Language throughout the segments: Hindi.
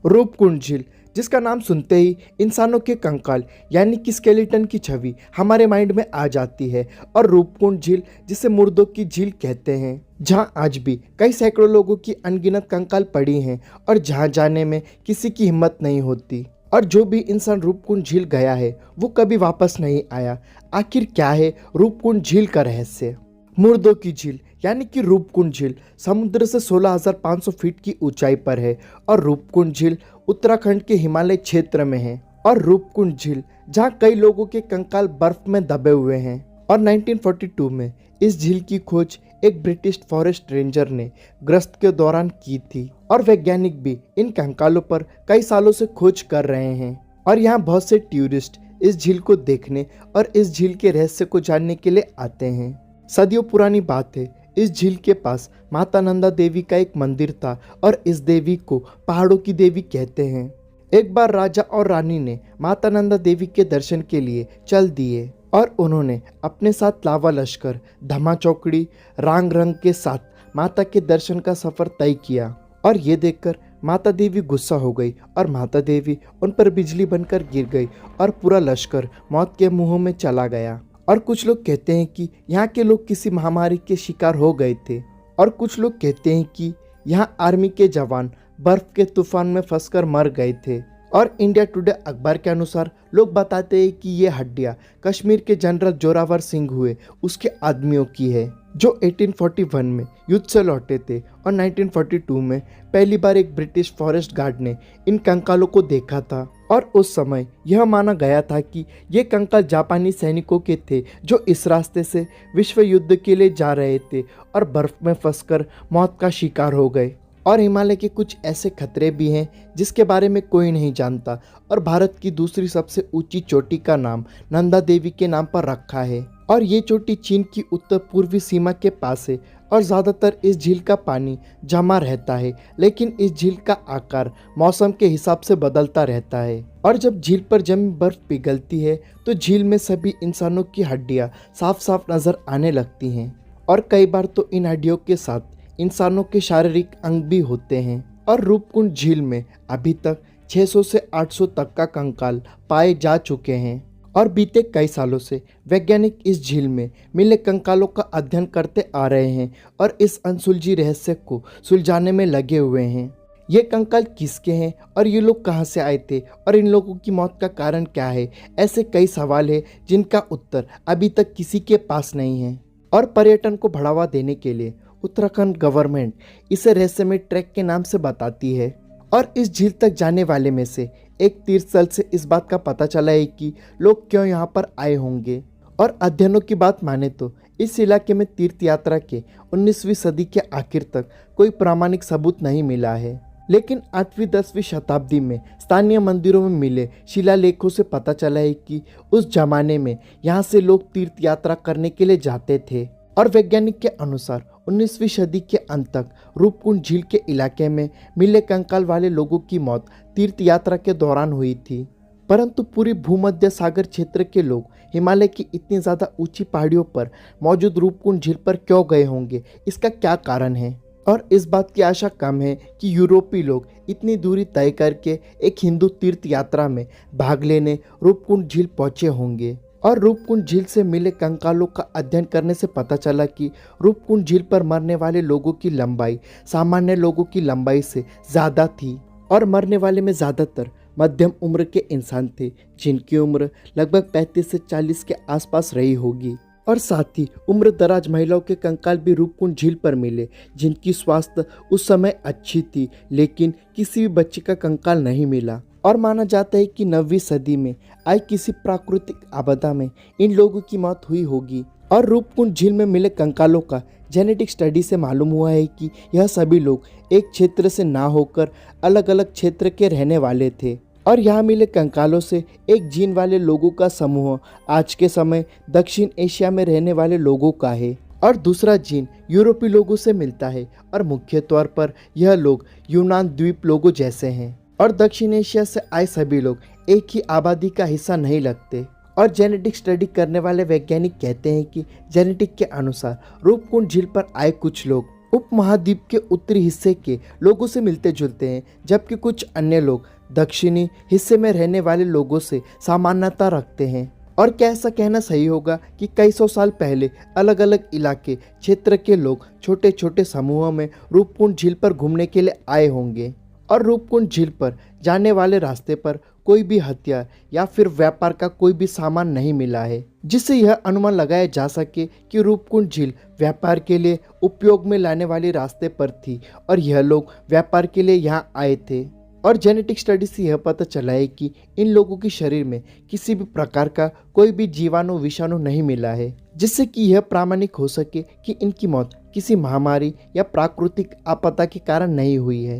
रूपकुंड झील, जिसका नाम सुनते ही इंसानों के कंकाल यानी कि स्केलेटन की छवि हमारे माइंड में आ जाती है। और रूपकुंड झील, जिसे मुर्दों की झील कहते हैं, जहां आज भी कई सैकड़ों लोगों की अनगिनत कंकाल पड़ी हैं और जहां जाने में किसी की हिम्मत नहीं होती। और जो भी इंसान रूपकुंड झील गया है वो कभी वापस नहीं आया। आखिर क्या है रूपकुंड झील का रहस्य? मुर्दों की झील यानी कि रूपकुंड झील समुद्र से 16,500 फीट की ऊंचाई पर है और रूपकुंड झील उत्तराखंड के हिमालय क्षेत्र में है। और रूपकुंड झील जहां कई लोगों के कंकाल बर्फ में दबे हुए हैं। और 1942 में इस झील की खोज एक ब्रिटिश फॉरेस्ट रेंजर ने गश्त के दौरान की थी और वैज्ञानिक भी इन कंकालों पर कई सालों से खोज कर रहे हैं। और यहाँ बहुत से टूरिस्ट इस झील को देखने और इस झील के रहस्य को जानने के लिए आते हैं। सदियों पुरानी बात है, इस झील के पास माता नंदा देवी का एक मंदिर था और इस देवी को पहाड़ों की देवी कहते हैं। एक बार राजा और रानी ने माता नंदा देवी के दर्शन के लिए चल दिए और उन्होंने अपने साथ लावा लश्कर, धमा चौकड़ी, रांग रंग के साथ माता के दर्शन का सफर तय किया। और ये देखकर माता देवी गुस्सा हो गई और माता देवी उन पर बिजली बनकर गिर गई और पूरा लश्कर मौत के मुंह में चला गया। और कुछ लोग कहते हैं कि यहाँ के लोग किसी महामारी के शिकार हो गए थे और कुछ लोग कहते हैं कि यहाँ आर्मी के जवान बर्फ के तूफान में फंसकर मर गए थे। और इंडिया टुडे अखबार के अनुसार लोग बताते हैं कि ये हड्डियाँ कश्मीर के जनरल जोरावर सिंह हुए उसके आदमियों की है, जो 1841 में युद्ध से लौटे थे। और 1942 में पहली बार एक ब्रिटिश फॉरेस्ट गार्ड ने इन कंकालों को देखा था और उस समय यह माना गया था कि ये कंकाल जापानी सैनिकों के थे जो इस रास्ते से विश्व युद्ध के लिए जा रहे थे और बर्फ में फंसकर मौत का शिकार हो गए। और हिमालय के कुछ ऐसे खतरे भी हैं जिसके बारे में कोई नहीं जानता। और भारत की दूसरी सबसे ऊंची चोटी का नाम नंदा देवी के नाम पर रखा है और ये चोटी चीन की उत्तर पूर्वी सीमा के पास है। और ज़्यादातर इस झील का पानी जमा रहता है, लेकिन इस झील का आकार मौसम के हिसाब से बदलता रहता है। और जब झील पर जमी बर्फ पिघलती है तो झील में सभी इंसानों की हड्डियां साफ साफ नजर आने लगती हैं और कई बार तो इन हड्डियों के साथ इंसानों के शारीरिक अंग भी होते हैं। और रूपकुंड झील में अभी तक 600 से 800 तक का कंकाल पाए जा चुके हैं और बीते कई सालों से वैज्ञानिक इस झील में मिले कंकालों का अध्ययन करते आ रहे हैं और इस अनसुलझी रहस्य को सुलझाने में लगे हुए हैं। ये कंकाल किसके हैं और ये लोग कहाँ से आए थे और इन लोगों की मौत का कारण क्या है? ऐसे कई सवाल हैं जिनका उत्तर अभी तक किसी के पास नहीं है। और पर्यटन को बढ़ावा देने के लिए उत्तराखंड गवर्नमेंट इसे रहस्यमय ट्रैक के नाम से बताती है। और इस झील तक जाने वाले में से एक तीर्थस्थल से इस बात का पता चला है कि लोग क्यों यहाँ पर आए होंगे। और अध्ययनों की बात माने तो इस इलाके में तीर्थ यात्रा के 19वीं सदी के आखिर तक कोई प्रामाणिक सबूत नहीं मिला है, लेकिन 8वीं-10वीं शताब्दी में स्थानीय मंदिरों में मिले शिलालेखों से पता चला है कि उस जमाने में यहाँ से लोग तीर्थ यात्रा करने के लिए जाते थे। और वैज्ञानिक के अनुसार 19वीं सदी के अंत तक रूपकुंड झील के इलाके में मिले कंकाल वाले लोगों की मौत तीर्थ यात्रा के दौरान हुई थी। परंतु पूरी भूमध्य सागर क्षेत्र के लोग हिमालय की इतनी ज़्यादा ऊंची पहाड़ियों पर मौजूद रूपकुंड झील पर क्यों गए होंगे? इसका क्या कारण है? और इस बात की आशा कम है कि यूरोपीय लोग इतनी दूरी तय करके एक हिंदू तीर्थ यात्रा में भाग लेने रूपकुंड झील पहुंचे होंगे। और रूपकुंड झील से मिले कंकालों का अध्ययन करने से पता चला कि रूपकुंड झील पर मरने वाले लोगों की लंबाई सामान्य लोगों की लंबाई से ज़्यादा थी और मरने वाले में ज़्यादातर मध्यम उम्र के इंसान थे, जिनकी उम्र लगभग 35 से 40 के आसपास रही होगी। और साथ ही उम्र दराज महिलाओं के कंकाल भी रूपकुंड झील पर मिले, जिनकी स्वास्थ्य उस समय अच्छी थी, लेकिन किसी भी बच्चे का कंकाल नहीं मिला। और माना जाता है कि 9वीं सदी में आई किसी प्राकृतिक आपदा में इन लोगों की मौत हुई होगी। और रूपकुंड झील में मिले कंकालों का जेनेटिक स्टडी से मालूम हुआ है कि यह सभी लोग एक क्षेत्र से ना होकर अलग अलग क्षेत्र के रहने वाले थे। और यहाँ मिले कंकालों से एक जीन वाले लोगों का समूह आज के समय दक्षिण एशिया में रहने वाले लोगों का है और दूसरा जीन यूरोपीय लोगों से मिलता है। और मुख्य तौर पर यह लोग यूनान द्वीप लोगों जैसे हैं और दक्षिण एशिया से आए सभी लोग एक ही आबादी का हिस्सा नहीं लगते। और जेनेटिक स्टडी करने वाले वैज्ञानिक कहते हैं कि जेनेटिक के अनुसार रूपकुंड झील पर आए कुछ लोग उपमहाद्वीप के उत्तरी हिस्से के लोगों से मिलते जुलते हैं, जबकि कुछ अन्य लोग दक्षिणी हिस्से में रहने वाले लोगों से सामान्यता रखते हैं। और क्या ऐसा कहना सही होगा कि कई सौ साल पहले अलग अलग इलाके क्षेत्र के लोग छोटे छोटे समूहों में रूपकुंड झील पर घूमने के लिए आए होंगे और रूपकुंड झील पर जाने वाले रास्ते पर कोई भी हथियार या फिर व्यापार का कोई भी सामान नहीं मिला है, जिससे यह अनुमान लगाया जा सके कि रूपकुंड झील व्यापार के लिए उपयोग में लाने वाले रास्ते पर थी और यह लोग व्यापार के लिए यहाँ आए थे। और जेनेटिक स्टडी से यह पता चला है कि इन लोगों के शरीर में किसी भी प्रकार का कोई भी जीवाणु विषाणु नहीं मिला है, जिससे कि यह प्रामाणिक हो सके कि इनकी मौत किसी महामारी या प्राकृतिक आपदा के कारण नहीं हुई है।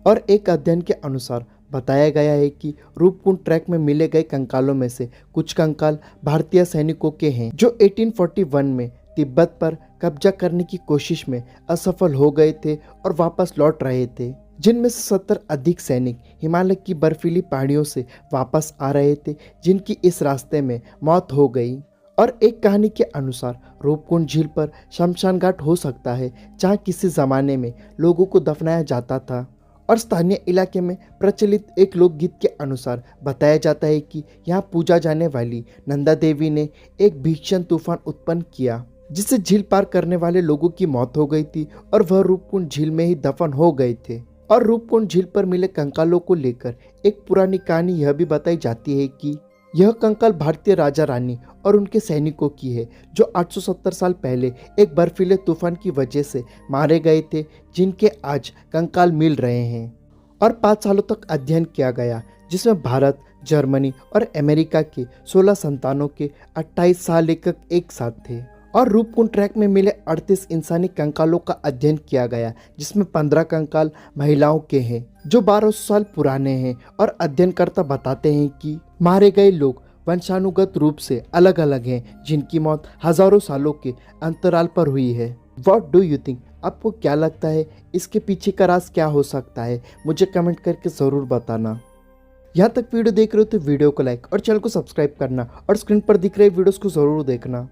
और एक अध्ययन के अनुसार बताया गया है कि रूपकुंड ट्रैक में मिले गए कंकालों में से कुछ कंकाल भारतीय सैनिकों के हैं जो 1841 में तिब्बत पर कब्जा करने की कोशिश में असफल हो गए थे और वापस लौट रहे थे, जिनमें से 70 अधिक सैनिक हिमालय की बर्फीली पहाड़ियों से वापस आ रहे थे, जिनकी इस रास्ते में मौत हो गई। और एक कहानी के अनुसार रूपकुंड झील पर शमशान घाट हो सकता है जहाँ किसी जमाने में लोगों को दफनाया जाता था। और स्थानीय इलाके में प्रचलित एक लोकगीत के अनुसार बताया जाता है कि यहाँ पूजा जाने वाली नंदा देवी ने एक भीषण तूफान उत्पन्न किया, जिससे झील पार करने वाले लोगों की मौत हो गई थी और वह रूपकुंड झील में ही दफन हो गए थे। और रूपकुंड झील पर मिले कंकालों को लेकर एक पुरानी कहानी यह भी बताई जाती है कि यह कंकाल भारतीय राजा रानी और उनके सैनिकों की है जो 870 साल पहले एक बर्फीले तूफान की वजह से मारे गए थे, जिनके आज कंकाल मिल रहे हैं। और 5 सालों तक अध्ययन किया गया, जिसमें भारत, जर्मनी और अमेरिका के 16 संतानों के 28 साल लेखक एक साथ थे। और रूपकुंड ट्रैक में मिले 38 इंसानी कंकालों का अध्ययन किया गया, जिसमें 15 कंकाल महिलाओं के हैं जो 1200 साल पुराने हैं। और अध्ययनकर्ता बताते हैं कि मारे गए लोग वंशानुगत रूप से अलग अलग हैं, जिनकी मौत हजारों सालों के अंतराल पर हुई है। What do you think? आपको क्या लगता है इसके पीछे का राज क्या हो सकता है? मुझे कमेंट करके ज़रूर बताना। यहाँ तक वीडियो देख रहे हो तो वीडियो को लाइक और चैनल को सब्सक्राइब करना और स्क्रीन पर दिख रहे वीडियोस को ज़रूर देखना।